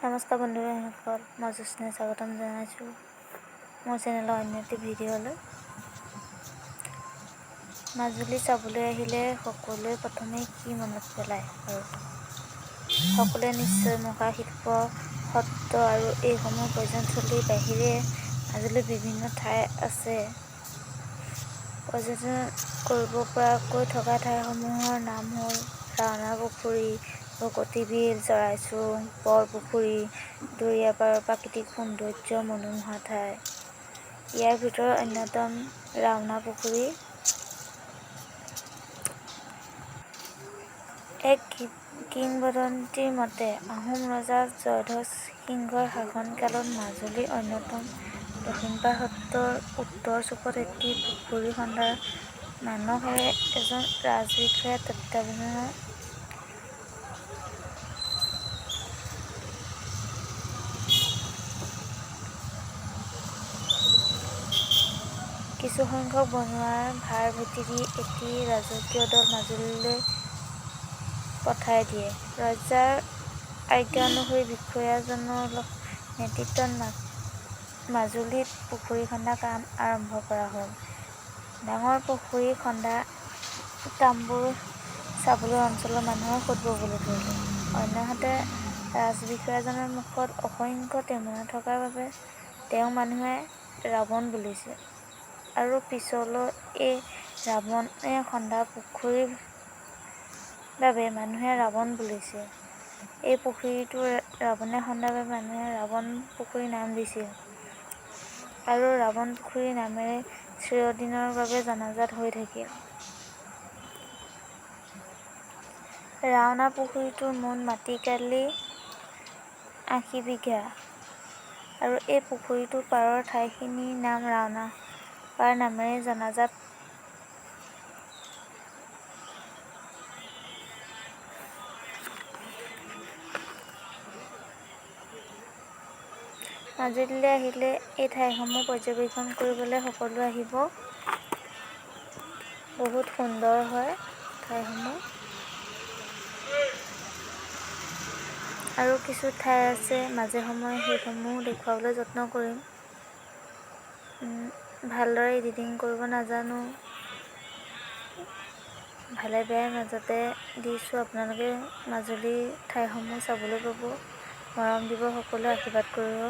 নমস্কাৰ বন্ধুসকল, মই জ্যোৎস্নাই স্বাগতম জনাইছোঁ মোৰ চেনেলৰ অন্য এটি ভিডিঅ'লৈ। মাজুলী চাবলৈ আহিলে সকলোৱে প্ৰথমে কি মনত পেলায় আৰু সকলোৱে নিশ্চয় মুখা শিল্প, সত্ৰ আৰু এইসমূহ পৰ্যটনস্থলীৰ বাহিৰে মাজুলীত বিভিন্ন ঠাই আছে। পৰ্যটন কৰিব পৰাকৈ থকা ঠাইসমূহৰ নাম হ'ল ৰাওনা পুখুৰী, ভকতি বিল, চৰাইচোং, বৰপুখুৰী, দৰিয়াপাৰৰ প্ৰাকৃতিক সৌন্দৰ্য মনোমোহা ঠাই। ইয়াৰ ভিতৰত অন্যতম ৰাওনা পুখুৰী। এক কিংবদন্তীৰ মতে আহোম ৰজা জয়ধ্বজ সিংহৰ শাসনকালত মাজুলীৰ অন্যতম দক্ষিণপাট সত্ৰৰ উত্তৰ চুকত এটি পুখুৰী খন্দাৰ মানসেৰে এজন ৰাজবিষয়াৰ তত্বাৱধানত কিছুসংখ্যক বনুৱাৰ ভাৰ ভেটি দি এটি ৰাজকীয় দল মাজুলীলৈ পঠাই দিয়ে। ৰজাৰ আজ্ঞা অনুসৰি বিষয়াজনৰ নেতৃত্বত মাজুলীত পুখুৰী খন্দা কাম আৰম্ভ কৰা হ'ল। ডাঙৰ পুখুৰী খন্দা কামবোৰ চাবলৈ অঞ্চলৰ মানুহে সোঁত ববলৈ ধৰিলে। অন্যহাতে ৰাজবিষয়াজনৰ মুখত অসংখ্য টেমুনা থকাৰ বাবে তেওঁক মানুহে ৰাৱণ বুলিছে আৰু পিছলৈ এই ৰাৱণে খন্দা পুখুৰীৰ বাবে মানুহে ৰাৱণ বুলিছে। এই পুখুৰীটো ৰাৱণে খন্দাৰ বাবে মানুহে ৰাৱণ পুখুৰী নাম দিছিল আৰু ৰাৱণ পুখুৰী নামেৰে চিৰদিনৰ বাবে জনাজাত হৈ থাকিল। ৰাওনা পুখুৰীটোৰ মুঠ মাটিকালি ৮০ বিঘা আৰু এই পুখুৰীটোৰ পাৰৰ ঠাইখিনিৰ নাম ৰাওনা পাৰ নামেৰে জনাজাত। মাজুলীলৈ আহিলে এই ঠাইসমূহ পৰ্যবেক্ষণ কৰিবলৈ সকলো আহিব। বহুত সুন্দৰ হয় ঠাইসমূহ। আৰু কিছু ঠাই আছে মাজে সময়ে সেইসমূহ দেখুৱাবলৈ যত্ন কৰিম। ভালদৰে এডিটিং কৰিব নাজানো, ভালে বেয়াৰ মাজতে দিছোঁ। আপোনালোকে মাজুলীৰ ঠাইসমূহ চাবলৈ পাব। মৰম দিব, সকলোৱে আশীৰ্বাদ কৰিব।